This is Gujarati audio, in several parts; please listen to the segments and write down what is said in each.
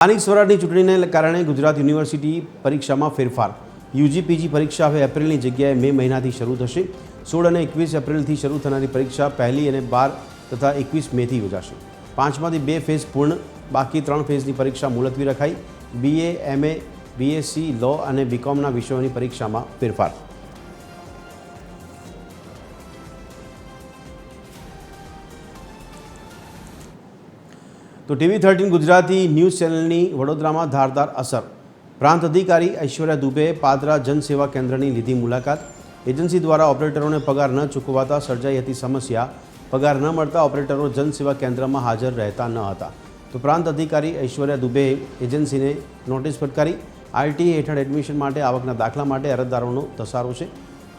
સ્થાનિક સ્વરાજની ચૂંટણીને કારણે ગુજરાત યુનિવર્સિટી પરીક્ષામાં ફેરફાર. યુજી પીજી પરીક્ષા હવે એપ્રિલની જગ્યાએ મે મહિનાથી શરૂ થશે. 16 અને 21 એપ્રિલથી શરૂ થનારી પરીક્ષા 1 અને 12 તથા 21 મેથી યોજાશે. 5માંથી 2 ફેઝ પૂર્ણ, બાકી 3 ફેઝની પરીક્ષા મુલતવી રખાઈ. BA, MA, BSc, લો અને બીકોમના વિષયોની પરીક્ષામાં ફેરફાર. તો TV13 ગુજરાતી ન્યૂઝ ચેનલની વડોદરામાં ધારદાર અસર. પ્રાંત અધિકારી ઐશ્વર્યા દુબેએ પાદરા જનસેવા કેન્દ્રની લીધી મુલાકાત. એજન્સી દ્વારા ઓપરેટરોને પગાર ન ચૂકવાતા સર્જાઈ હતી સમસ્યા. પગાર ન મળતા ઓપરેટરો જનસેવા કેન્દ્રમાં હાજર રહેતા ન હતા. તો પ્રાંત અધિકારી ઐશ્વર્યા દુબેએ એજન્સીને નોટિસ ફટકારી. RTA હેઠળ એડમિશન માટે આવકના દાખલા માટે અરજદારોનો ધસારો છે.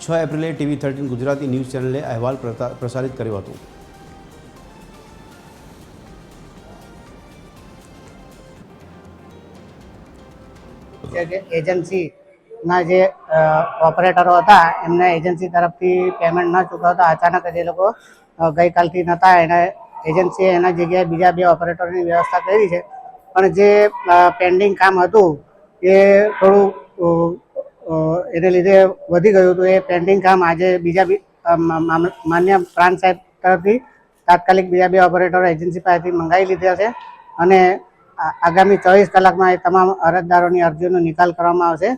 6 એપ્રિલે TV13 ગુજરાતી ન્યૂઝ ચેનલે અહેવાલ પ્રસારિત કર્યો હતો. એજન્સીના જે ઓપરેટરો હતા એમને એજન્સી તરફથી પેમેન્ટ ન ચૂકવતા અચાનક જ એ લોકો ગઈકાલથી નહોતા. એને એજન્સીએ એના જગ્યાએ બીજા 2 ઓપરેટરોની વ્યવસ્થા કરી છે. પણ જે પેન્ડિંગ કામ હતું એ થોડું એને લીધે વધી ગયું હતું. એ પેન્ડિંગ કામ આજે બીજા માન્ય પ્રાંત સાહેબ તરફથી તાત્કાલિક બીજા 2 ઓપરેટરો એજન્સી પાસેથી મંગાવી લીધા છે અને આગામી 24 કલાકમાં એ તમામ અરજદારોની અરજીઓનો નિકાલ કરવામાં આવશે.